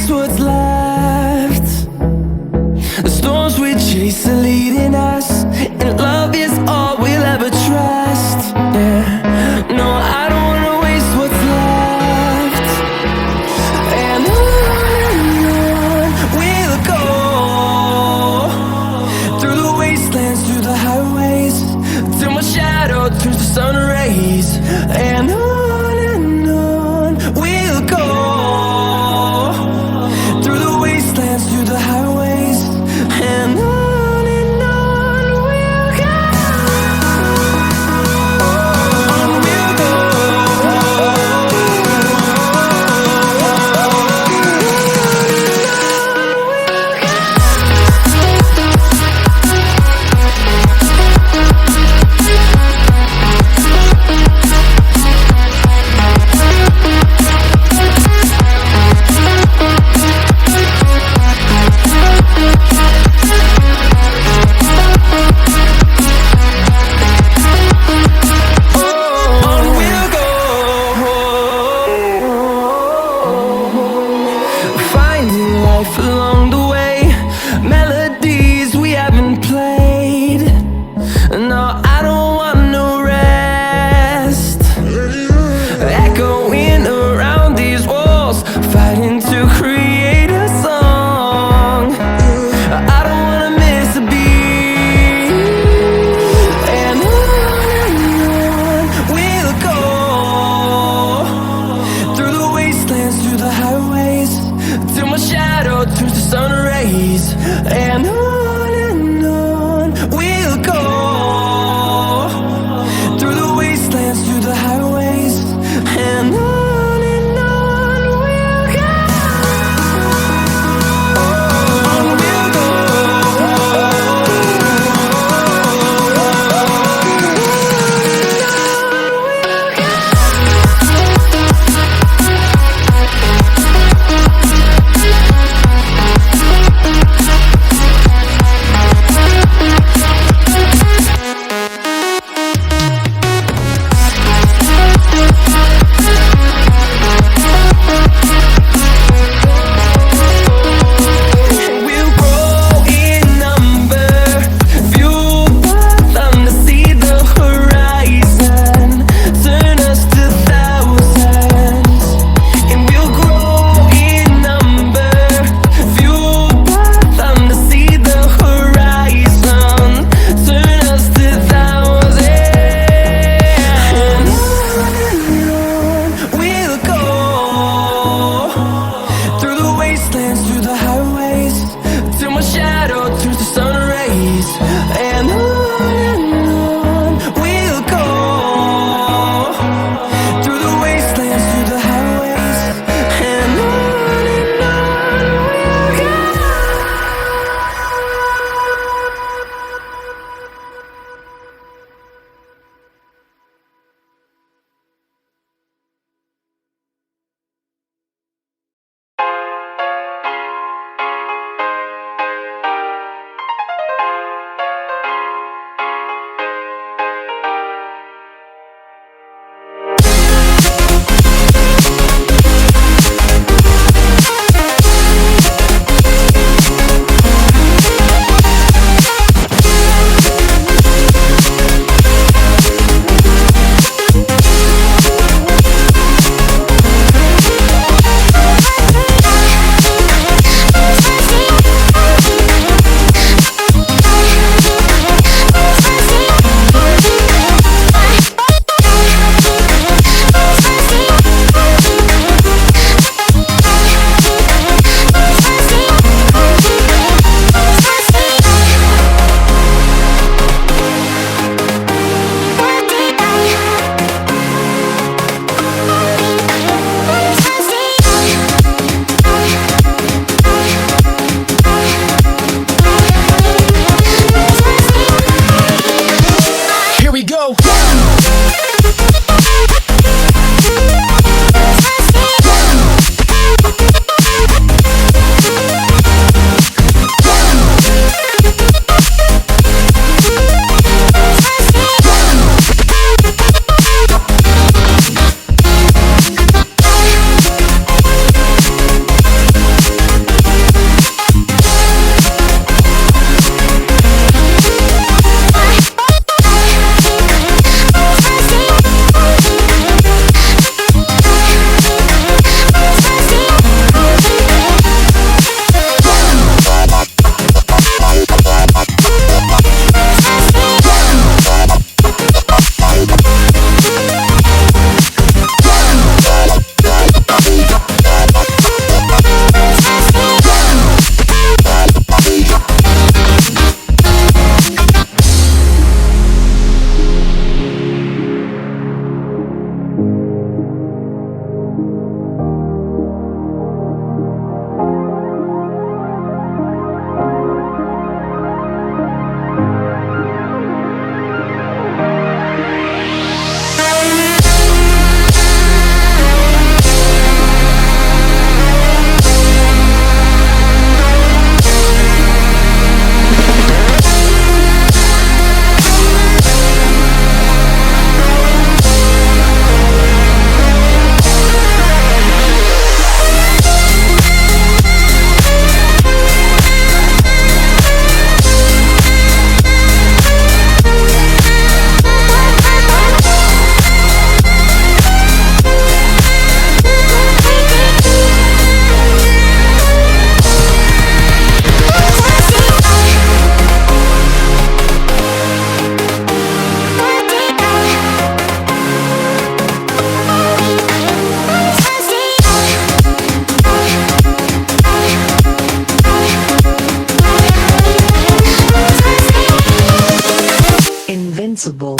waste what's left. The storms we chase are leading us, and love is all we'll ever trust. Yeah, no, I don't wanna waste what's left. And on we'll go, through the wastelands, through the highways, till my shadow turns to sun rays. And on we'll go, through the wastelands, through the highways, and on we'll go. On we'll go. Finding life along the way, melodies we haven't played. No, I don't want no rest. Echoing around these walls, fighting to create a song. I don't wanna miss a beat. And on we'll go, through the wastelands, through the highways, till my shadow turns to sun rays. And on we'll go, through the wastelands, through the highways, and on we'll go. On we'll go. We'll grow in number, fueled by them to see the horizon, turn us to thousands. And we'll grow in number, fueled by them to see the horizon, turn us to thousands. And on we'll go, through the wastelands, through the highways, till my shadow turns to sun rays. And on we'll go, through the wastelands, through the highways, and on we'll go. impossible.